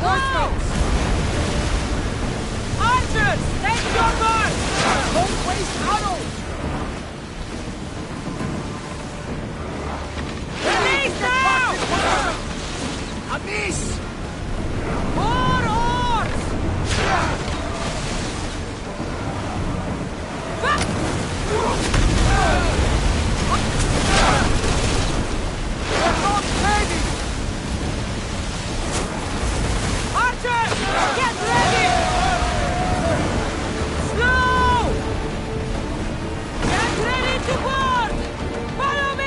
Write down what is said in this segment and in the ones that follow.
Horse! Archers! Take your mark! Don't waste arrows! Release now! A miss! More oars! We're not ready! Archers! Get ready! Slow! Get ready to board! Follow me!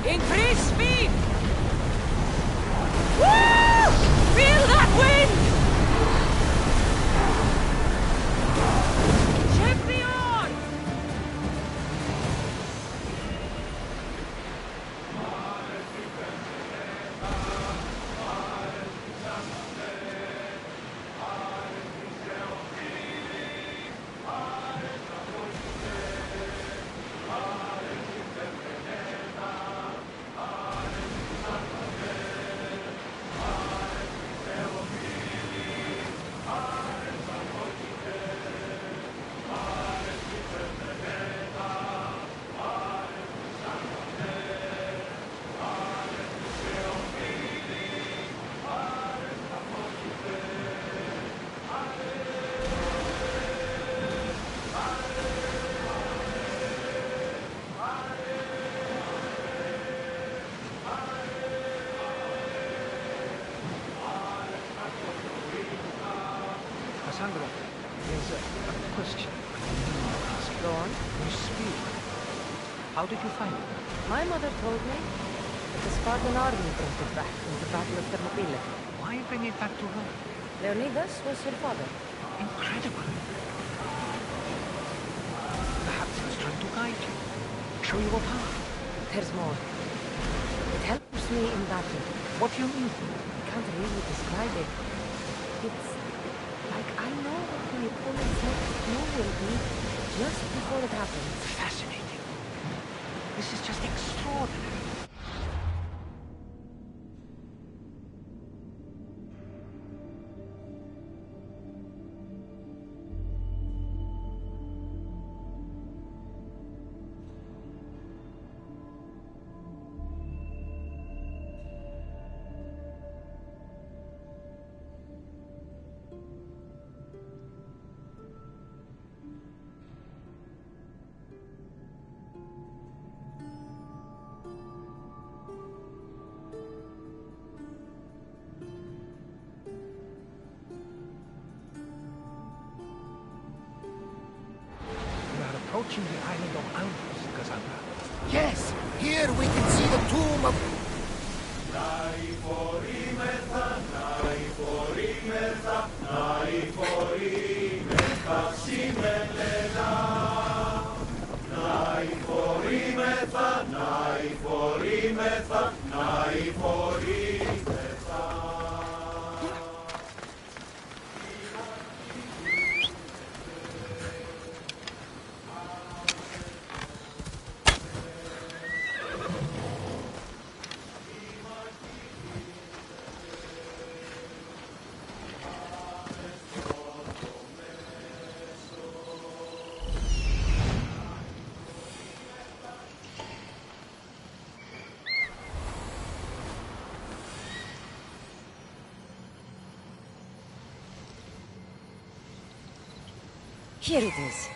Increase speed! Woo! Feel that wind! Champion! Cassandra, there's a question I need to ask you. Go on. You speak. How did you find it? My mother told me that the Spartan army brought it back from the Battle of Thermopylae. Why bring it back to her? Leonidas was her father. Incredible. Perhaps he was trying to guide you, show you a path. There's more. It helps me in battle. What do you mean? I can't really describe it. It's like I know what my opponent's next move will be just before it happens. Fascinating. This is just extraordinary. Approaching the island of Alpus, Cassandra. Yes! Here we can see the tomb of... Here it is.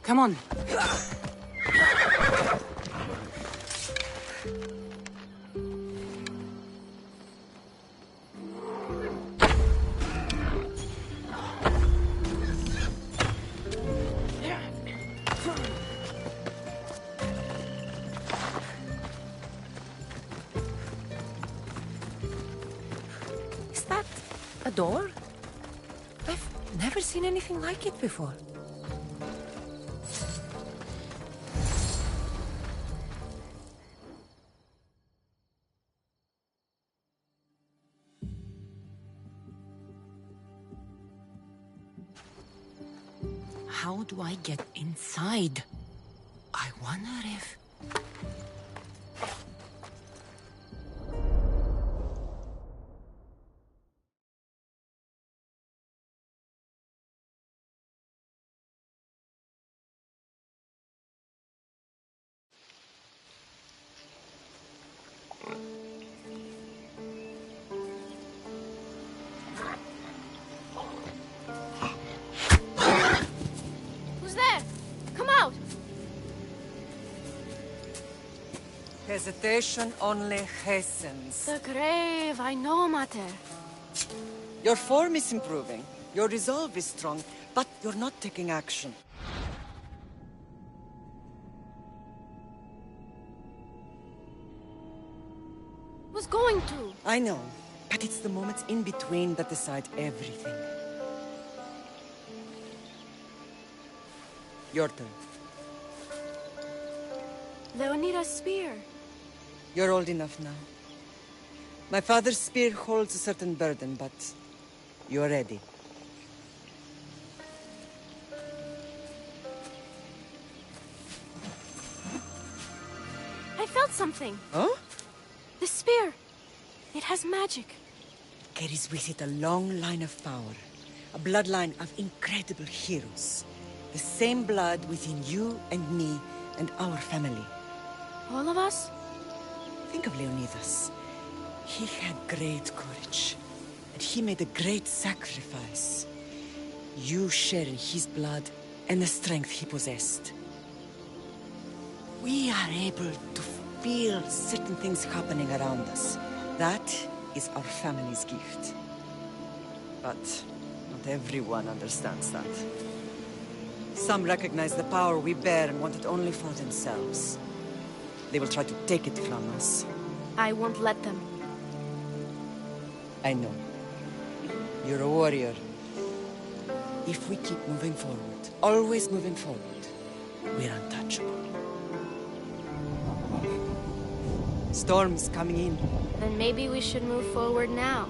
Come on. Is that a door? I've never seen anything like it before. How do I get inside? I wonder if... Who's there? Come out! Hesitation only hastens. The grave, I know, Mater. Your form is improving. Your resolve is strong, but you're not taking action. Was going to. I know, but it's the moments in between that decide everything. Your turn. Leonida's spear. You're old enough now. My father's spear holds a certain burden, but you're ready. I felt something. Huh? The spear. It has magic. Carries with it a long line of power. A bloodline of incredible heroes. The same blood within you and me and our family. All of us? Think of Leonidas. He had great courage. And he made a great sacrifice. You share in his blood and the strength he possessed. We are able to feel certain things happening around us. That is our family's gift. But not everyone understands that. Some recognize the power we bear and want it only for themselves. They will try to take it from us. I won't let them. I know. You're a warrior. If we keep moving forward, always moving forward, we're untouchable. Storm's coming in. Then maybe we should move forward now.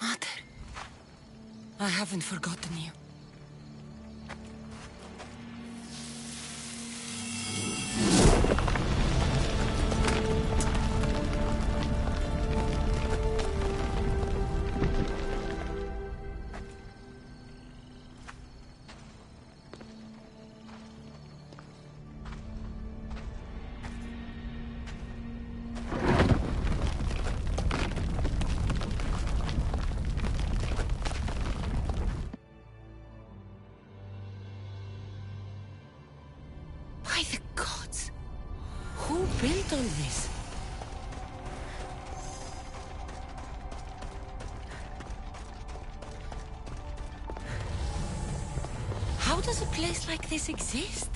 Mater, I haven't forgotten you. By the gods! Who built all this? How does a place like this exist?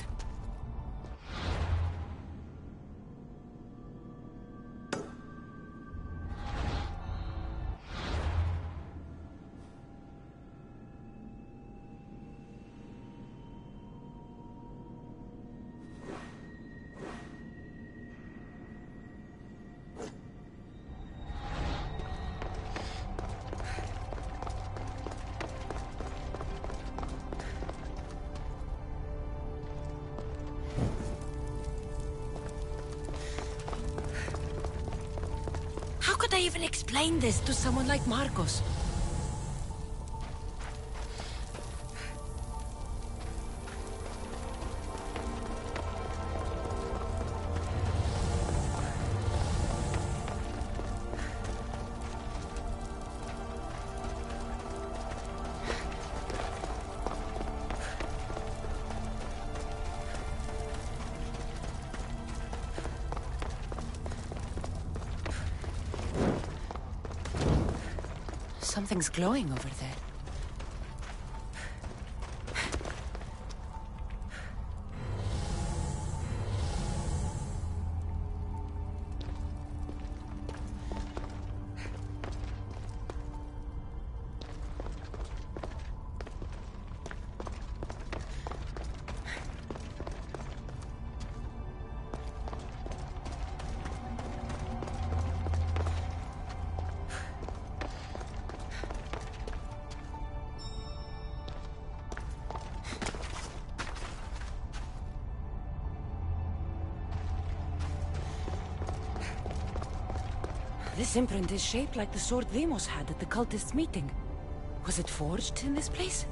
they even explain this to someone like Marcos? Something's glowing over there. This imprint is shaped like the sword Demos had at the cultists' meeting. Was it forged in this place?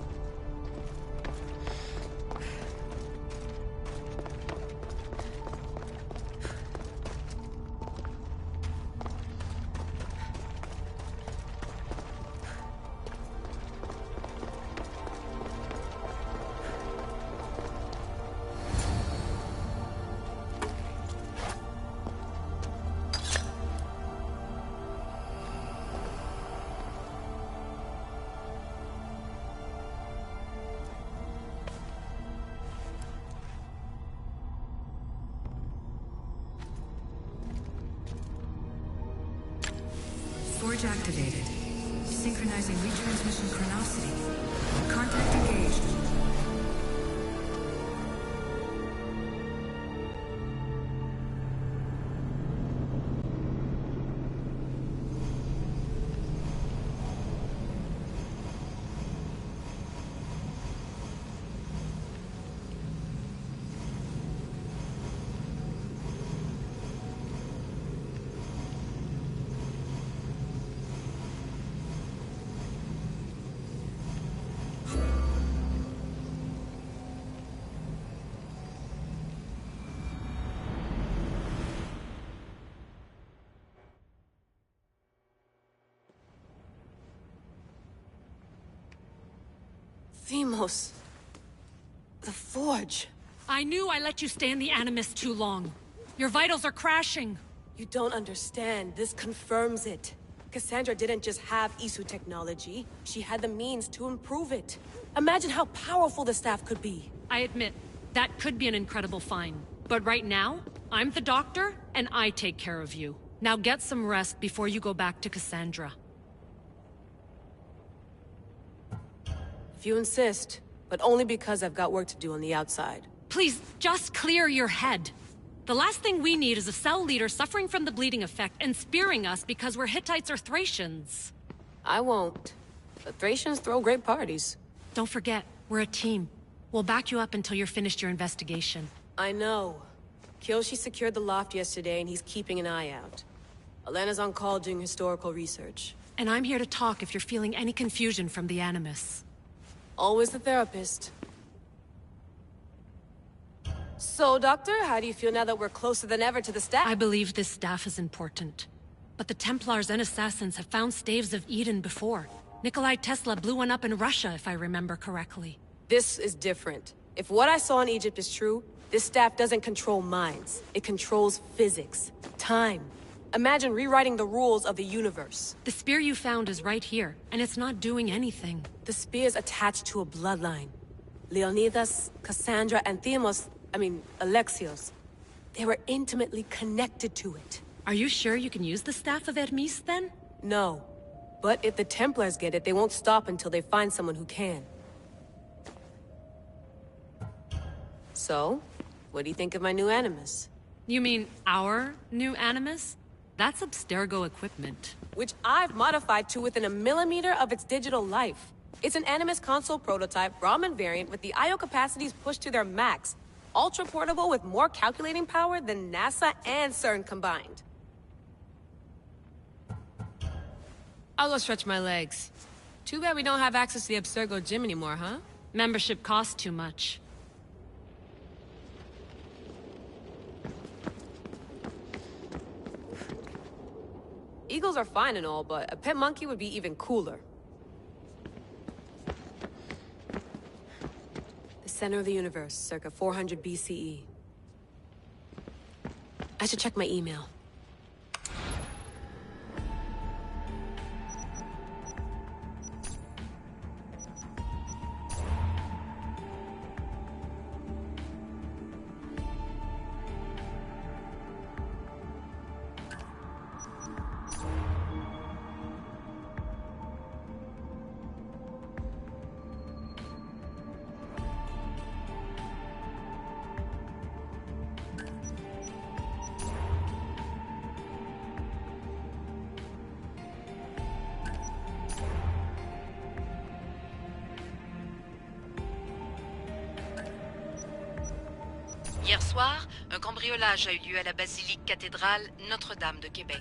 Forge activated. Synchronizing retransmission chronicity. Contact engaged. Demos. The Forge. I knew I let you stay in the Animus too long. Your vitals are crashing. You don't understand. This confirms it. Cassandra didn't just have Isu technology. She had the means to improve it. Imagine how powerful the staff could be. I admit, that could be an incredible find. But right now, I'm the doctor, and I take care of you. Now get some rest before you go back to Cassandra. If you insist, but only because I've got work to do on the outside. Please, just clear your head. The last thing we need is a cell leader suffering from the bleeding effect and spearing us because we're Hittites or Thracians. I won't. The Thracians throw great parties. Don't forget, we're a team. We'll back you up until you're finished your investigation. I know. Kyoshi secured the loft yesterday and he's keeping an eye out. Elena's on call doing historical research. And I'm here to talk if you're feeling any confusion from the Animus. Always the therapist. So, Doctor, how do you feel now that we're closer than ever to the staff? I believe this staff is important. But the Templars and Assassins have found staves of Eden before. Nikolai Tesla blew one up in Russia, if I remember correctly. This is different. If what I saw in Egypt is true, this staff doesn't control minds. It controls physics, time. Imagine rewriting the rules of the universe. The spear you found is right here, and it's not doing anything. The spear's attached to a bloodline. Leonidas, Cassandra, and Alexios. They were intimately connected to it. Are you sure you can use the Staff of Hermes, then? No. But if the Templars get it, they won't stop until they find someone who can. So, what do you think of my new Animus? You mean our new Animus? That's Abstergo equipment. Which I've modified to within a millimeter of its digital life. It's an Animus console prototype, Raman variant, with the I/O capacities pushed to their max. Ultra-portable with more calculating power than NASA and CERN combined. I'll go stretch my legs. Too bad we don't have access to the Abstergo gym anymore, huh? Membership costs too much. Eagles are fine and all, but a pet monkey would be even cooler. The center of the universe, circa 400 BCE. I should check my email. Hier soir, un cambriolage a eu lieu à la basilique cathédrale Notre-Dame de Québec.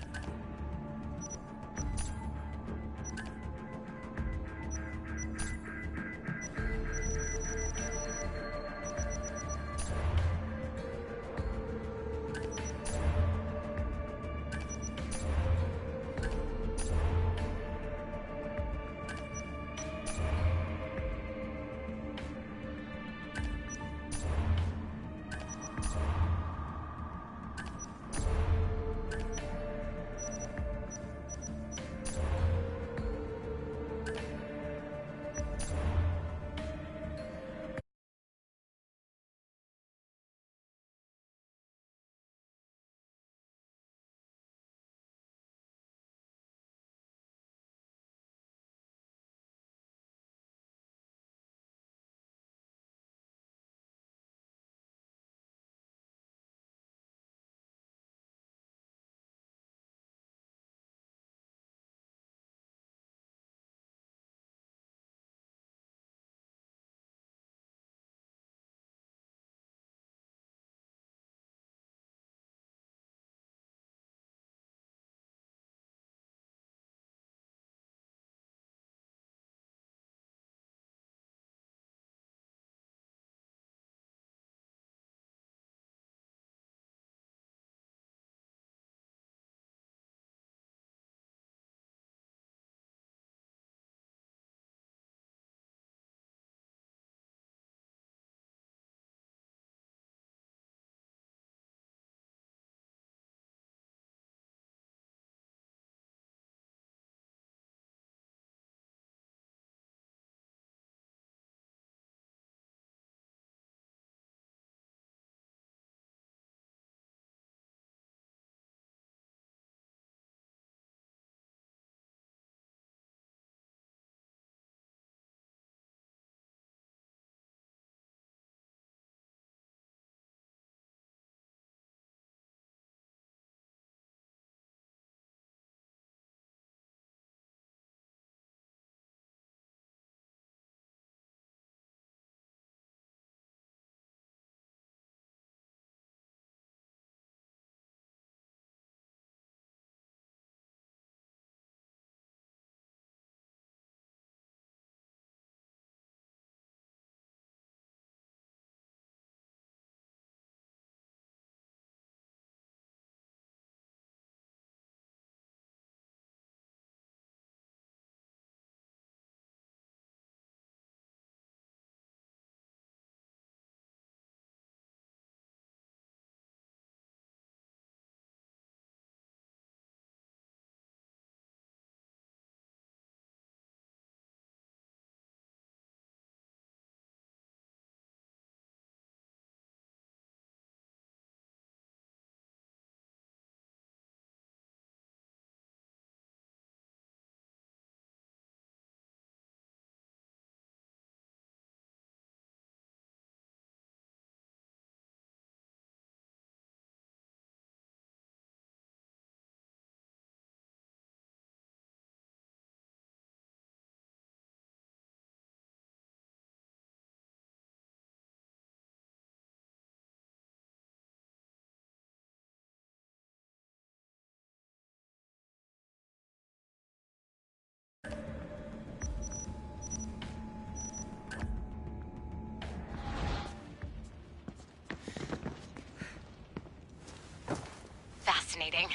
fascinating.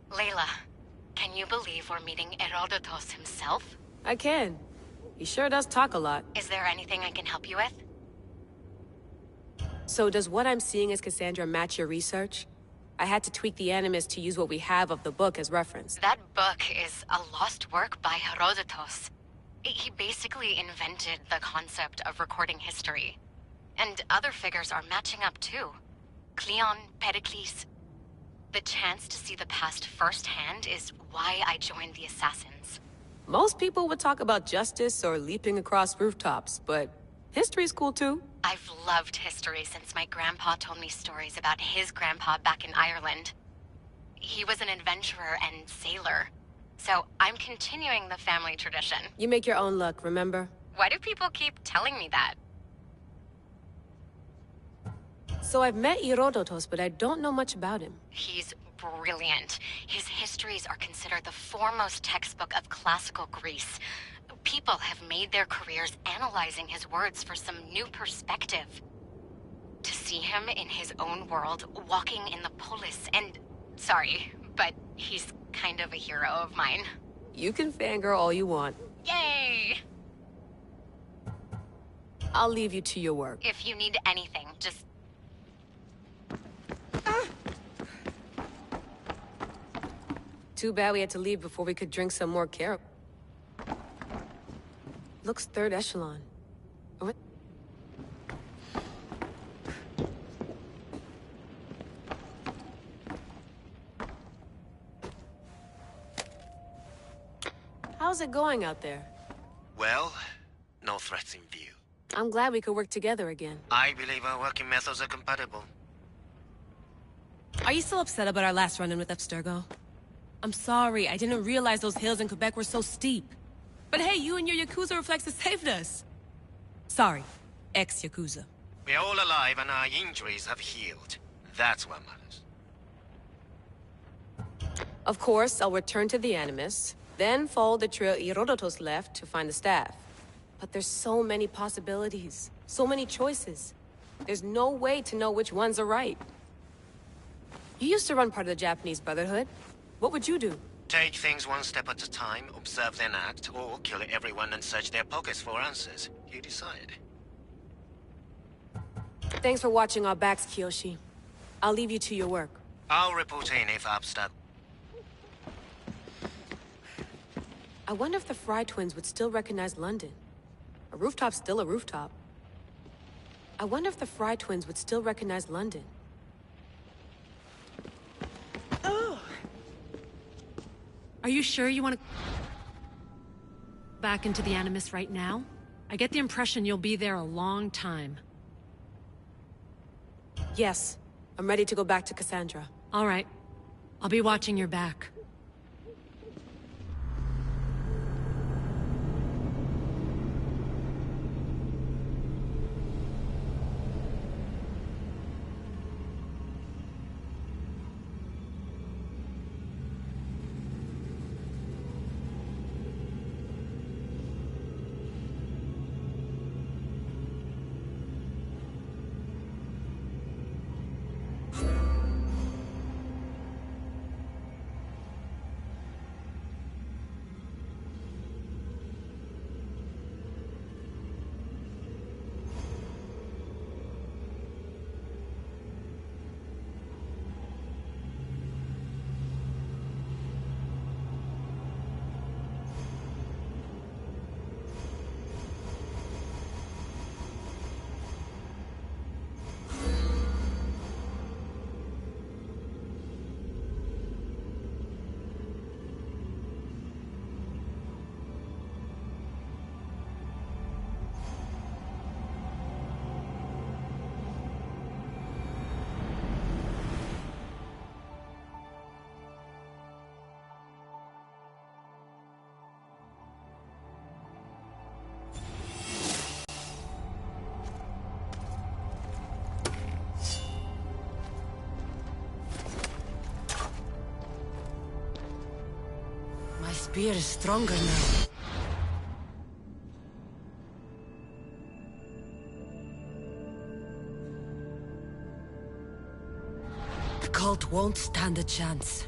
Layla, can you believe we're meeting Herodotus himself? I can. He sure does talk a lot. Is there anything I can help you with? So does what I'm seeing as Cassandra match your research? I had to tweak the Animus to use what we have of the book as reference. That book is a lost work by Herodotus. He basically invented the concept of recording history. And other figures are matching up too. Cleon, Pericles. The chance to see the past firsthand is why I joined the Assassins. Most people would talk about justice or leaping across rooftops, but history's cool too. I've loved history since my grandpa told me stories about his grandpa back in Ireland. He was an adventurer and sailor, so I'm continuing the family tradition. You make your own luck, remember? Why do people keep telling me that? So I've met Herodotus, but I don't know much about him. He's brilliant. His histories are considered the foremost textbook of classical Greece. People have made their careers analyzing his words for some new perspective. To see him in his own world, walking in the polis, and... Sorry, but he's kind of a hero of mine. You can fangirl all you want. Yay! I'll leave you to your work. If you need anything, just... Too bad we had to leave before we could drink some more care. Looks third echelon. What? How's it going out there? Well, no threats in view. I'm glad we could work together again. I believe our working methods are compatible. Are you still upset about our last run-in with Abstergo? I'm sorry, I didn't realize those hills in Quebec were so steep. But hey, you and your Yakuza reflexes saved us. Sorry, ex-Yakuza. We're all alive and our injuries have healed. That's what matters. Of course, I'll return to the Animus, then follow the trail Herodotus left to find the staff. But there's so many possibilities, so many choices. There's no way to know which ones are right. You used to run part of the Japanese Brotherhood. What would you do? Take things one step at a time, observe then act, or kill everyone and search their pockets for answers. You decide. Thanks for watching our backs, Kiyoshi. I'll leave you to your work. I'll report in if Abstergo... I wonder if the Fry twins would still recognize London. A rooftop's still a rooftop. I wonder if the Fry twins would still recognize London. Are you sure you want to... back into the Animus right now? I get the impression you'll be there a long time. Yes, I'm ready to go back to Cassandra. All right. I'll be watching your back. My spear is stronger now. cult won't stand a chance.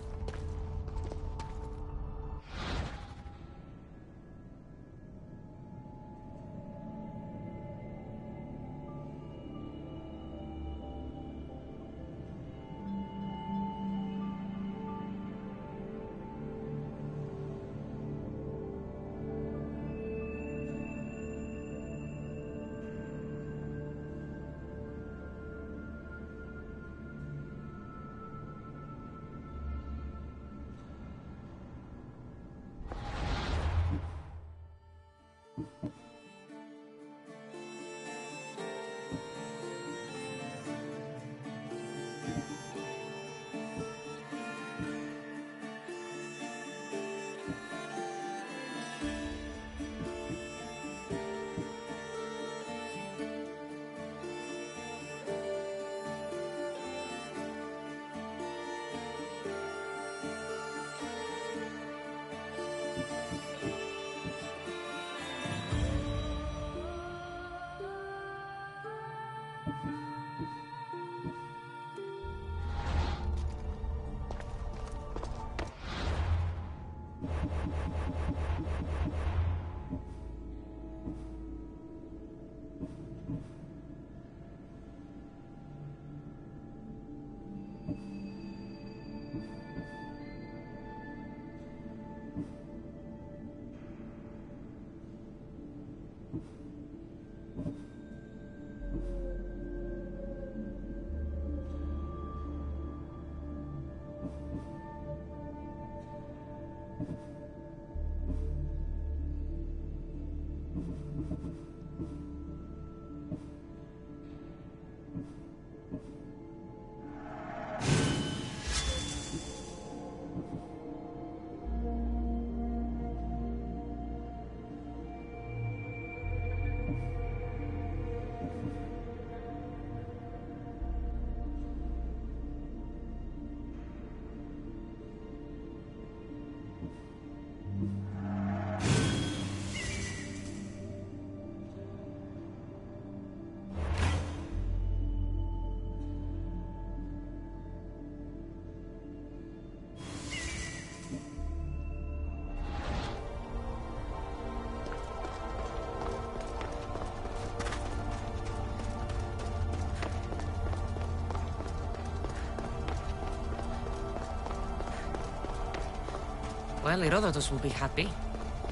Well, Herodotus will be happy.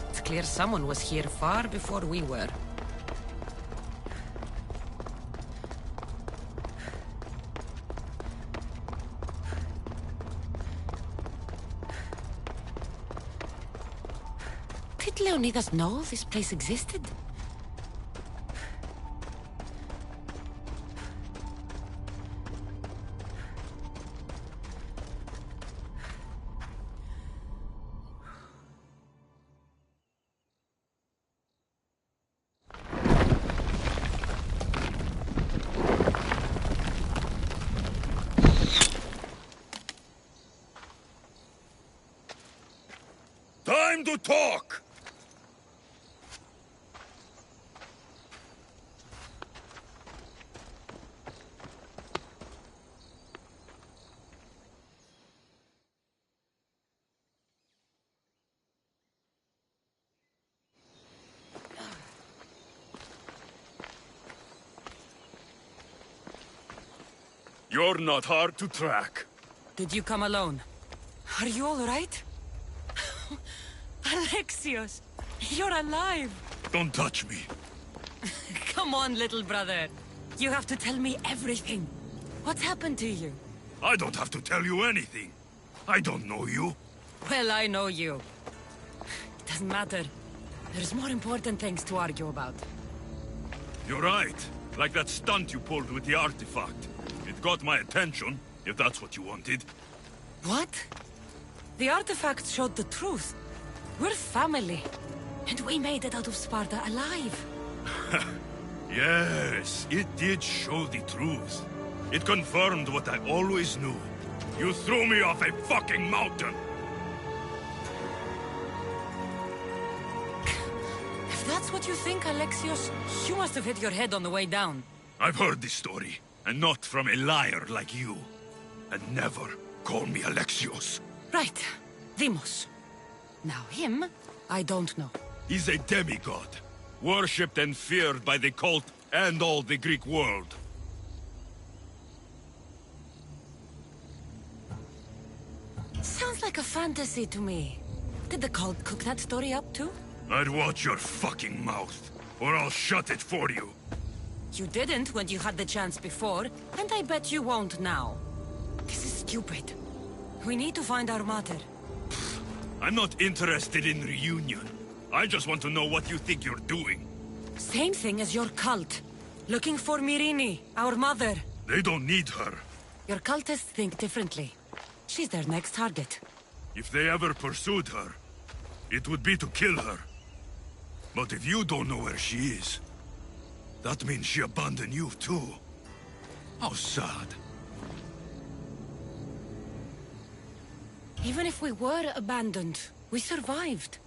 It's clear someone was here far before we were. Did Leonidas know this place existed? Time to talk! You're not hard to track. Did you come alone? Are you all right? Alexios, you're alive! Don't touch me. Come on, little brother. You have to tell me everything. What's happened to you? I don't have to tell you anything. I don't know you. Well, I know you. It doesn't matter. There's more important things to argue about. You're right. Like that stunt you pulled with the artifact. It got my attention, if that's what you wanted. What? The artifact showed the truth. We're family. And we made it out of Sparta alive. Yes, it did show the truth. It confirmed what I always knew. You threw me off a fucking mountain! If that's what you think, Alexios, you must have hit your head on the way down. I've heard this story, and not from a liar like you. And never call me Alexios. Right. Deimos. Now him, I don't know. He's a demigod, worshipped and feared by the cult and all the Greek world. Sounds like a fantasy to me. Did the cult cook that story up too? I'd watch your fucking mouth, or I'll shut it for you. You didn't when you had the chance before, and I bet you won't now. This is stupid. We need to find our mother. I'm not interested in reunion. I just want to know what you think you're doing. Same thing as your cult. Looking for Myrini, our mother. They don't need her. Your cultists think differently. She's their next target. If they ever pursued her, it would be to kill her. But if you don't know where she is, that means she abandoned you too. How sad. Even if we were abandoned, we survived.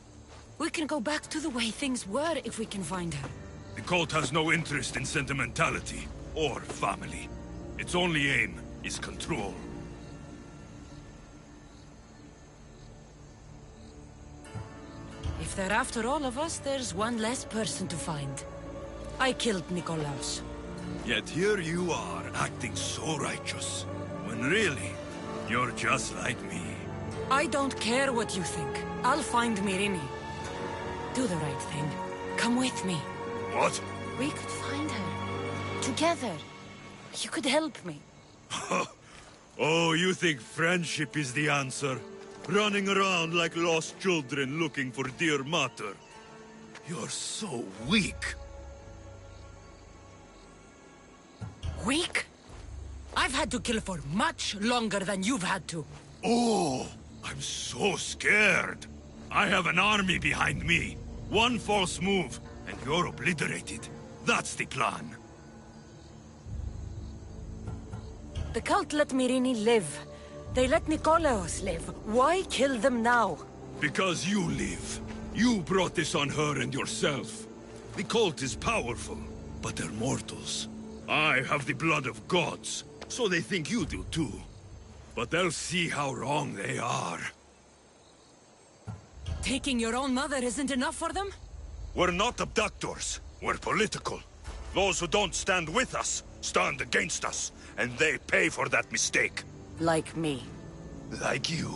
We can go back to the way things were if we can find her. The cult has no interest in sentimentality or family. Its only aim is control. If they're after all of us, there's one less person to find. I killed Nikolaos. Yet here you are, acting so righteous, when really, you're just like me. I don't care what you think. I'll find Myrini. Do the right thing. Come with me. What? We could find her. Together. You could help me. Oh, you think friendship is the answer? Running around like lost children looking for dear mater. You're so weak. Weak? I've had to kill for much longer than you've had to. Oh, I'm so scared. I have an army behind me. One false move, and you're obliterated. That's the plan. The cult let Myrini live. They let Nikolaos live. Why kill them now? Because you live. You brought this on her and yourself. The cult is powerful, but they're mortals. I have the blood of gods, so they think you do too. But they'll see how wrong they are. Taking your own mother isn't enough for them? We're not abductors. We're political. Those who don't stand with us, stand against us. And they pay for that mistake. Like me. Like you.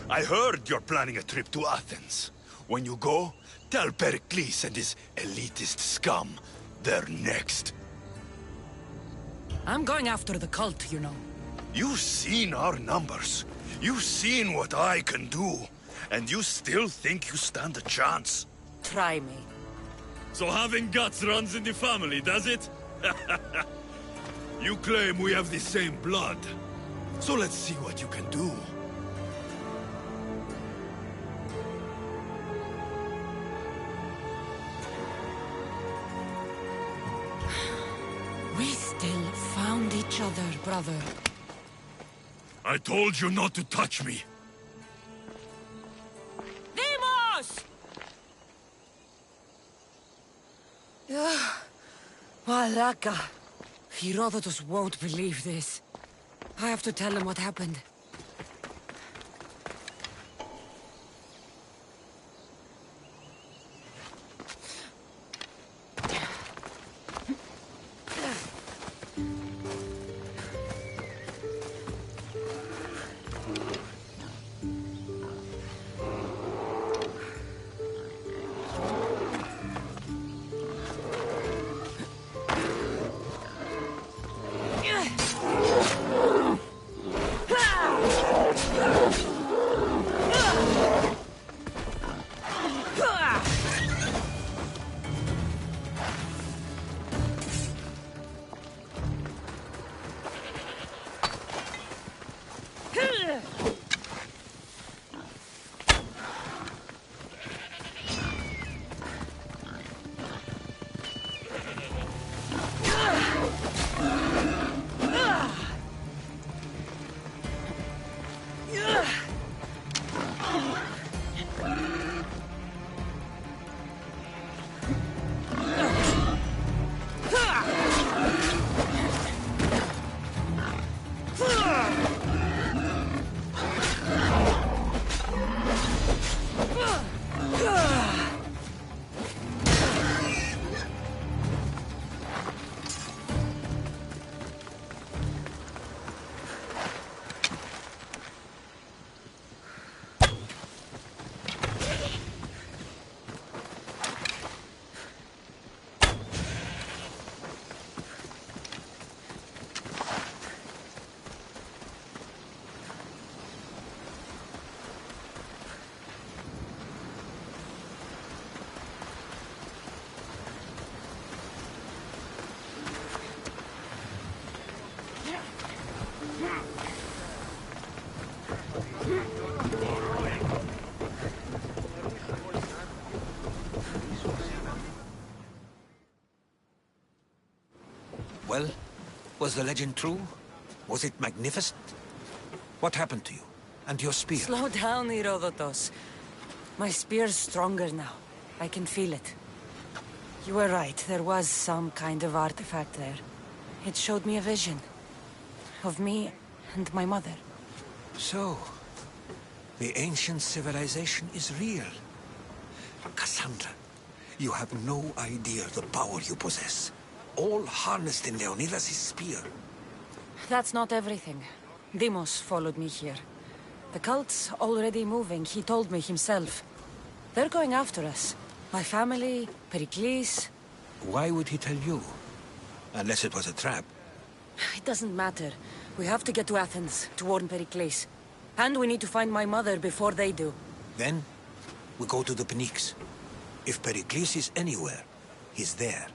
I heard you're planning a trip to Athens. When you go, tell Pericles and his elitist scum they're next. I'm going after the cult, you know. You've seen our numbers. You've seen what I can do. And you still think you stand a chance? Try me. So having guts runs in the family, does it? You claim we have the same blood. So let's see what you can do. We still found each other, brother. I told you not to touch me. Deimos! Malaka. Herodotus won't believe this. I have to tell him what happened. Well, was the legend true? Was it magnificent? What happened to you? And your spear? Slow down, Herodotus. My spear's stronger now. I can feel it. You were right, there was some kind of artifact there. It showed me a vision. Of me and my mother. So, the ancient civilization is real. Cassandra, you have no idea the power you possess. All harnessed in Leonidas' spear. That's not everything. Deimos followed me here. The cult's already moving, he told me himself. They're going after us. My family, Pericles. Why would he tell you? Unless it was a trap. It doesn't matter. We have to get to Athens, to warn Pericles. And we need to find my mother before they do. Then, we go to the Pnyx. If Pericles is anywhere, he's there.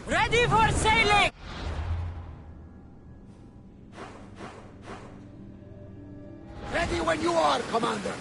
Ready for sailing! Ready when you are, Commander!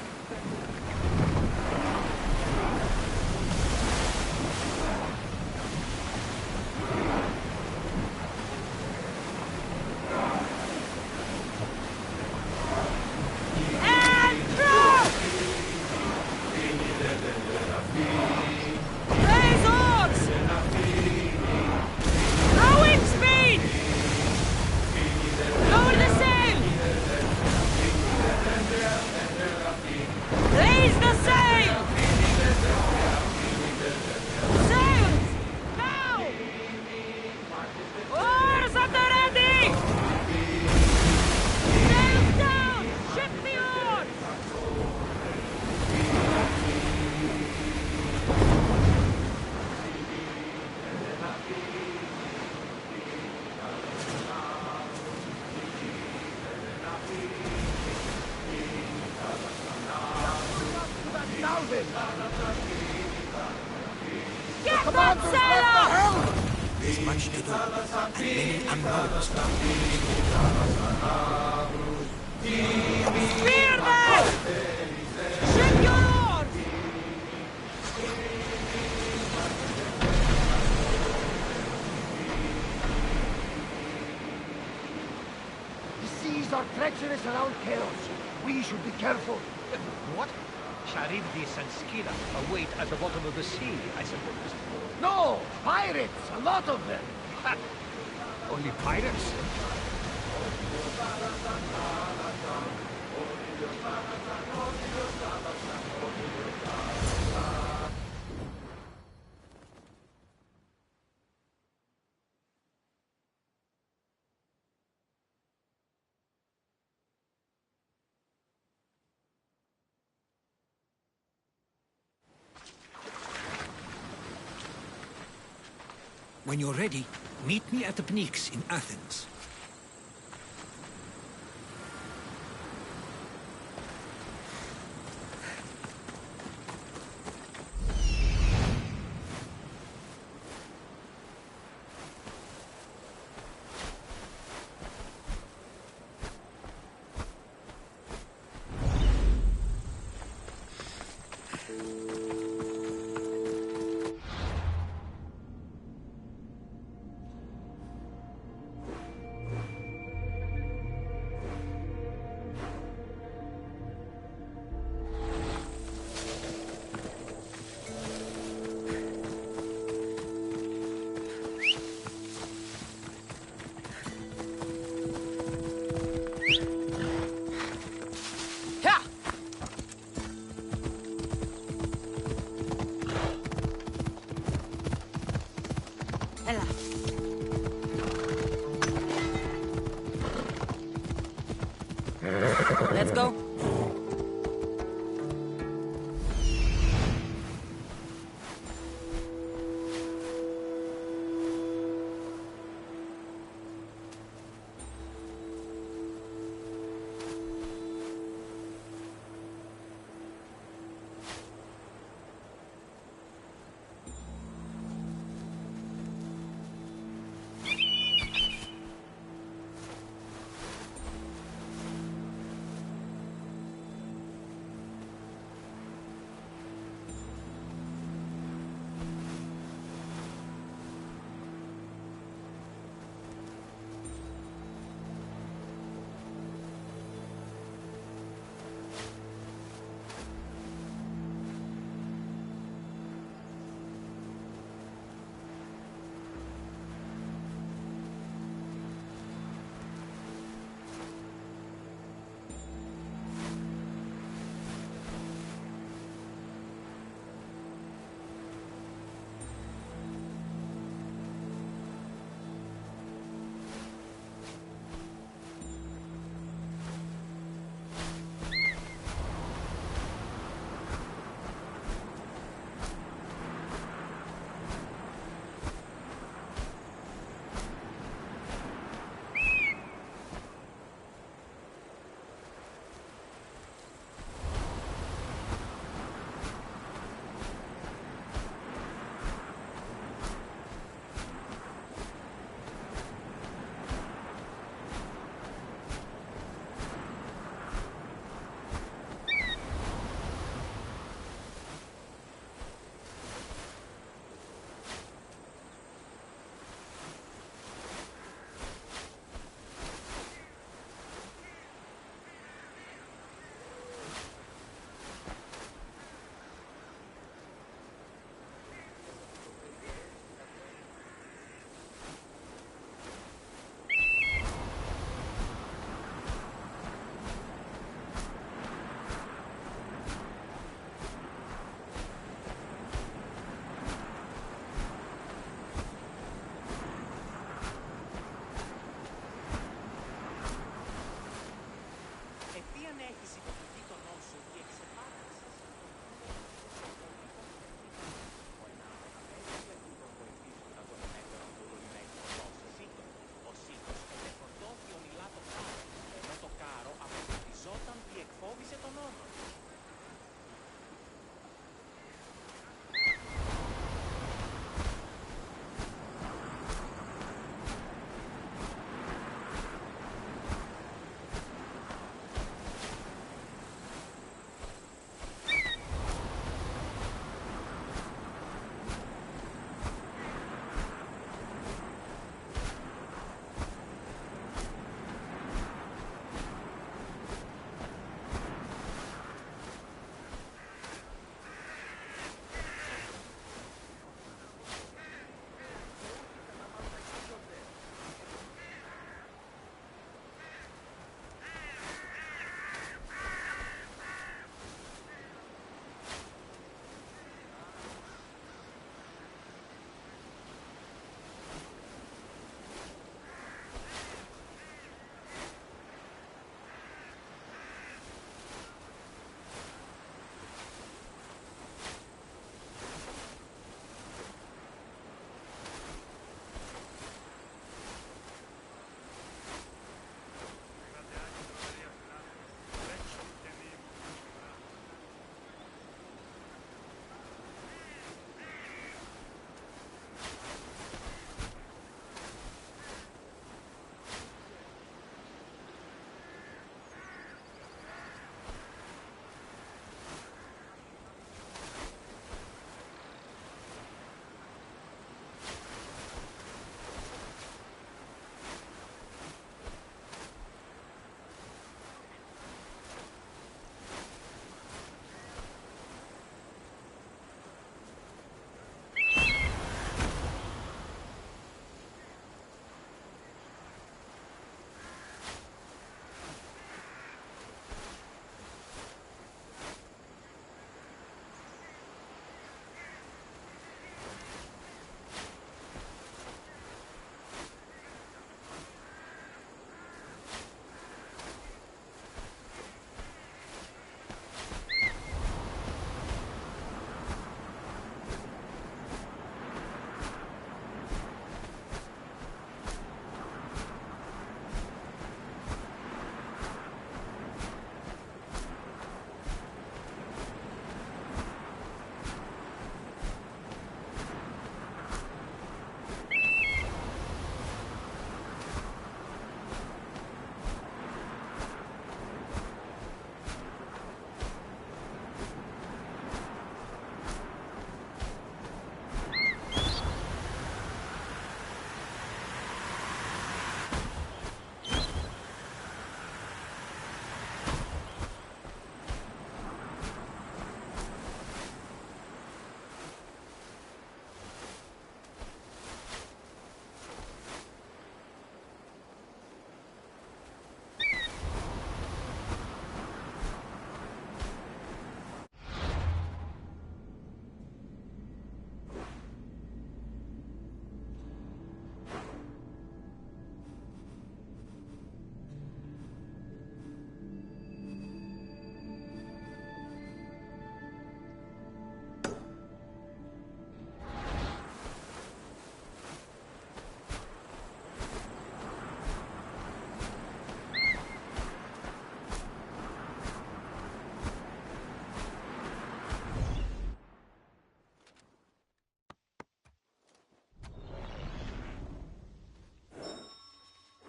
Get that sail up! There's much to do, and many unknowns. Spear them! Ship your oars! The seas are treacherous around Chaos. We should be careful. What? Charybdis and Scylla await at the bottom of the sea, I suppose. No! Pirates! A lot of them! Ha! Only pirates? When you're ready, meet me at the Pnyx in Athens. Ella. Let's go.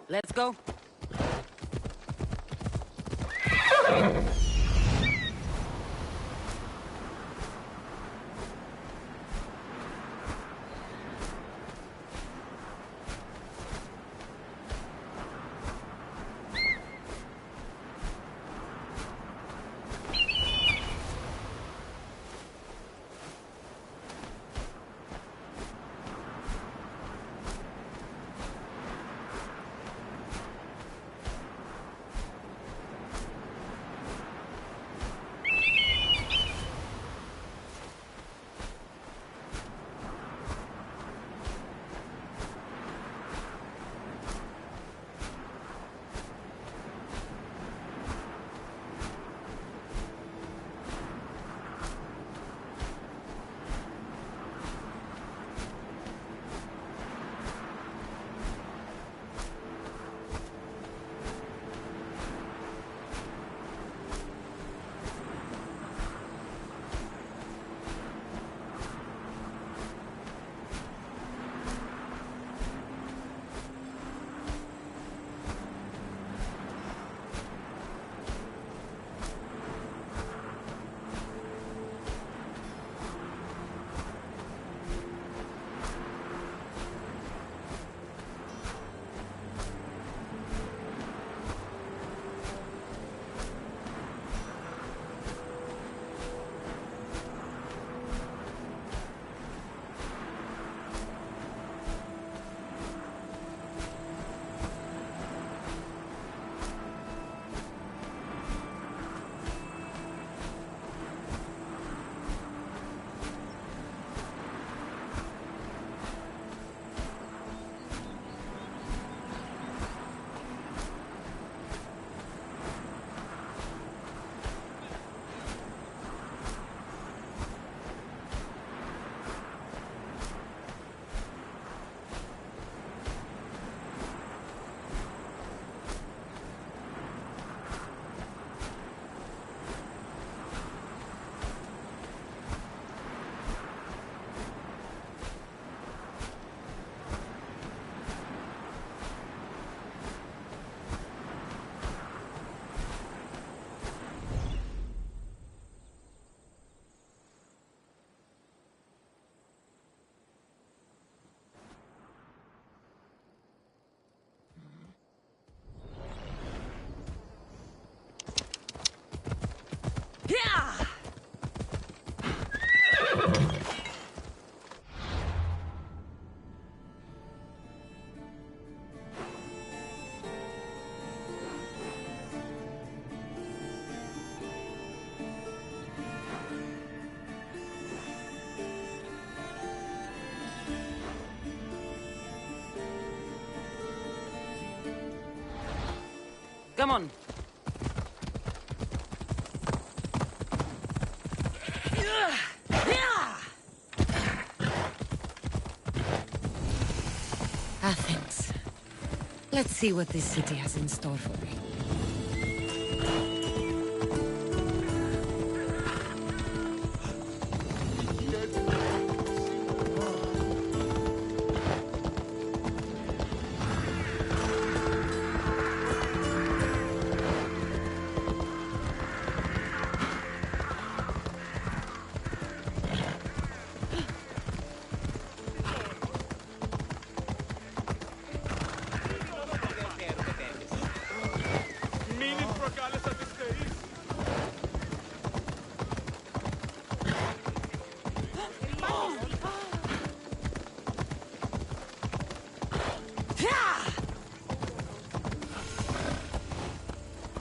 Let's go. Come on. Athens. Let's see what this city has in store for me.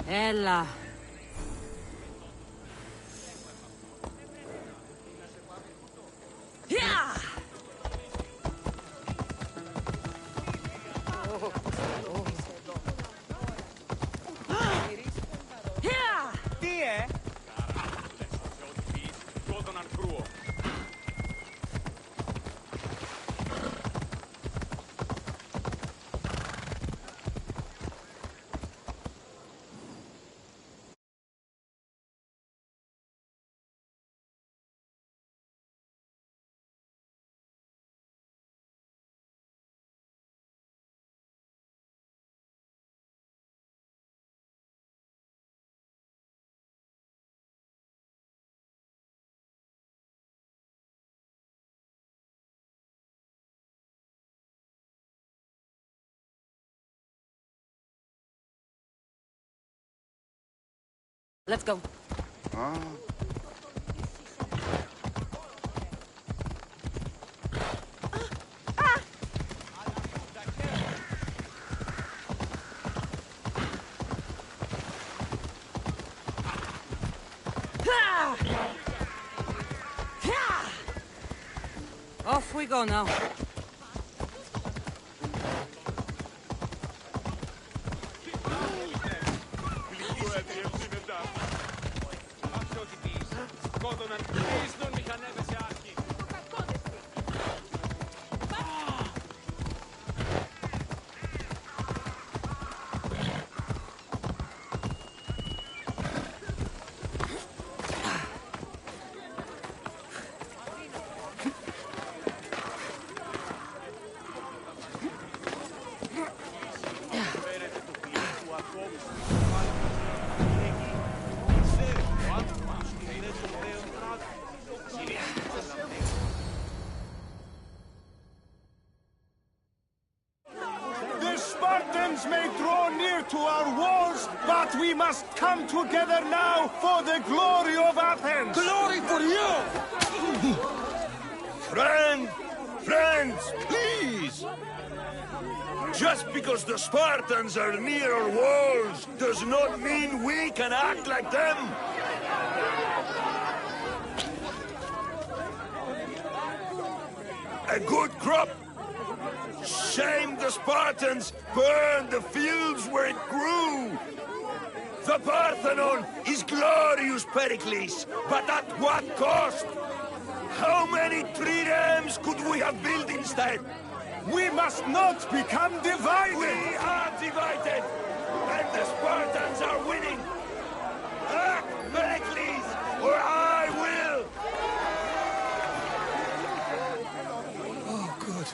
Ella. Let's go. Off we go now. The Spartans may draw near to our walls, but we must come together now for the glory of Athens! Glory for you! Friends, please! Just because the Spartans are near our walls does not mean we can act like them! A good crop! Shame the Spartans burned the fields where it grew! The Parthenon is glorious, Pericles, but at what cost? How many triremes could we have built instead? We must not become divided! We are divided! And the Spartans are winning! Act, Pericles, or I will! Oh, good.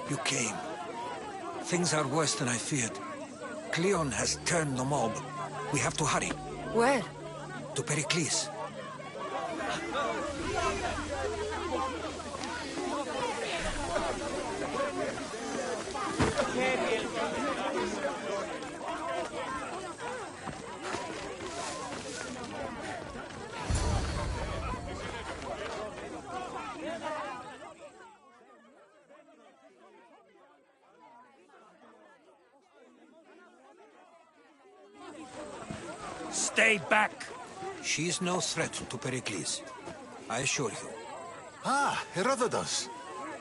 You came. Things are worse than I feared. Cleon has turned the mob. We have to hurry. Where? To Pericles. Stay back! She's no threat to Pericles. I assure you. Ah, Herodotus.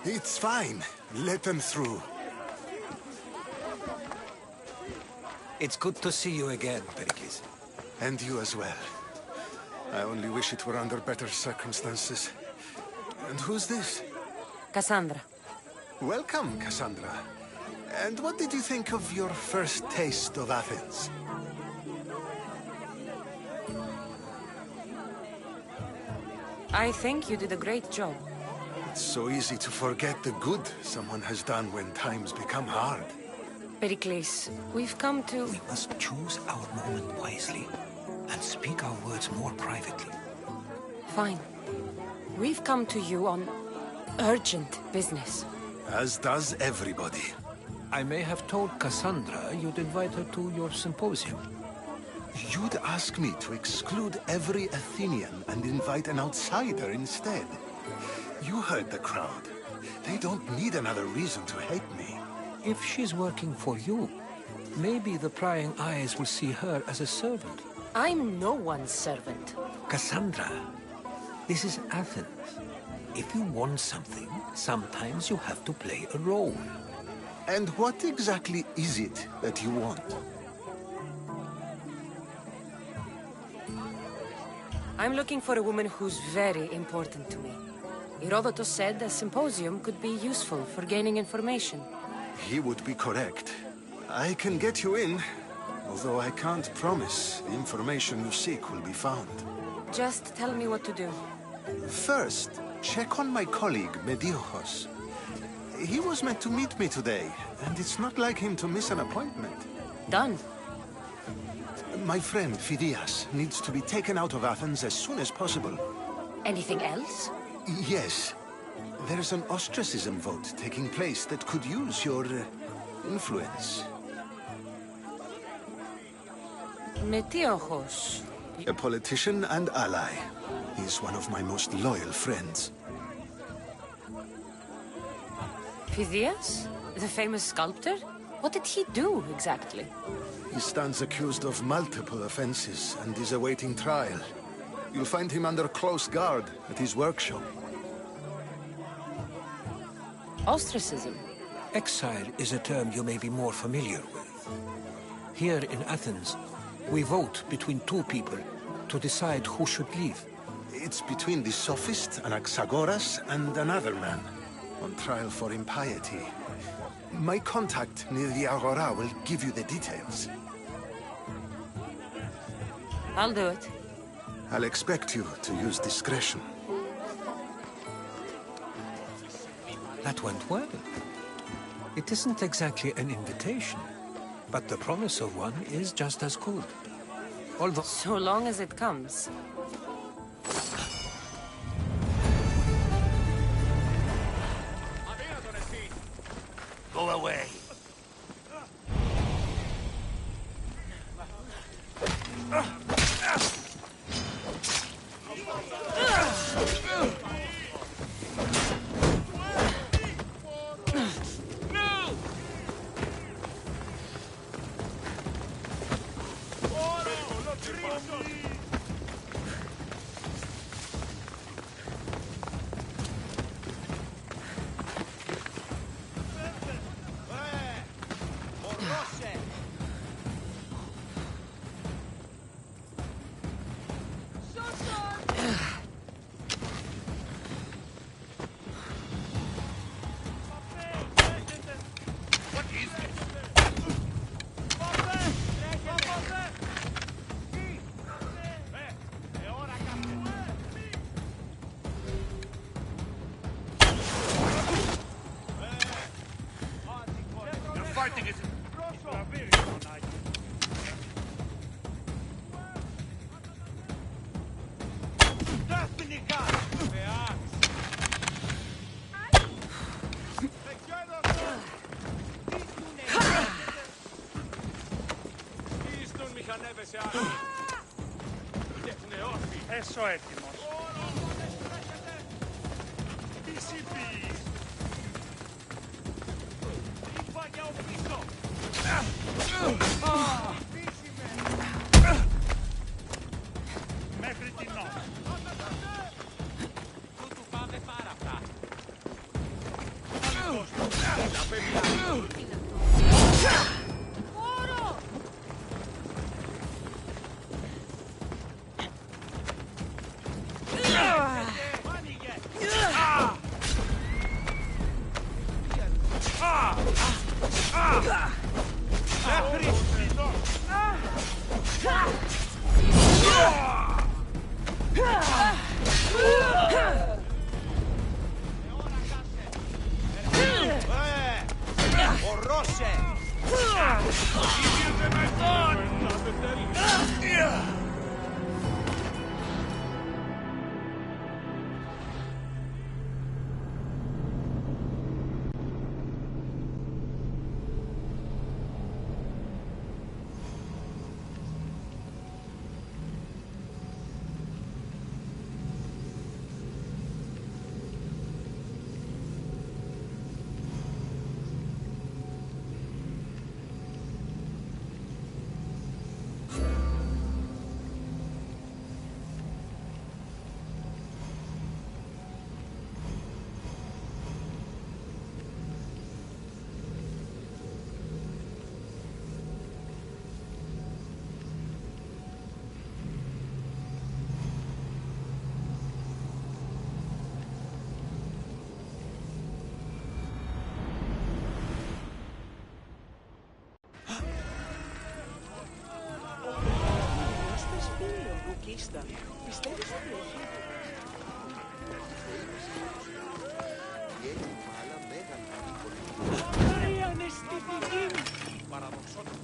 It's fine. Let them through. It's good to see you again, Pericles. And you as well. I only wish it were under better circumstances. And who's this? Cassandra. Welcome, Cassandra. And what did you think of your first taste of Athens? I think you did a great job. It's so easy to forget the good someone has done when times become hard. Pericles, we've come to... We must choose our moment wisely and speak our words more privately. Fine. We've come to you on urgent business. As does everybody. I may have told Cassandra you'd invite her to your symposium. You'd ask me to exclude every Athenian and invite an outsider instead. You heard the crowd. They don't need another reason to hate me. If she's working for you, maybe the prying eyes will see her as a servant. I'm no one's servant. Cassandra, this is Athens. If you want something, sometimes you have to play a role. And what exactly is it that you want? I'm looking for a woman who's very important to me. Herodotus said a symposium could be useful for gaining information. He would be correct. I can get you in, although I can't promise the information you seek will be found. Just tell me what to do. First, check on my colleague, Mediochos. He was meant to meet me today, and it's not like him to miss an appointment. Done. My friend, Phidias, needs to be taken out of Athens as soon as possible. Anything else? Yes. There's an ostracism vote taking place that could use your influence. Metiochos. A politician and ally. He's one of my most loyal friends. Phidias? The famous sculptor? What did he do, exactly? He stands accused of multiple offenses and is awaiting trial. You'll find him under close guard at his workshop. Ostracism? Exile is a term you may be more familiar with. Here in Athens, we vote between two people to decide who should leave. It's between the sophist Anaxagoras and another man, on trial for impiety. My contact near the Agora will give you the details. I'll do it. I'll expect you to use discretion. That went well. It isn't exactly an invitation, but the promise of one is just as good. Although... So long as it comes. Go away. Έσω έτοιμος. Μέχρι την ώρα. Τούτου πάμε πάρα αυτά. Πιστεύεις ότι έχει... Παραδοξόταν.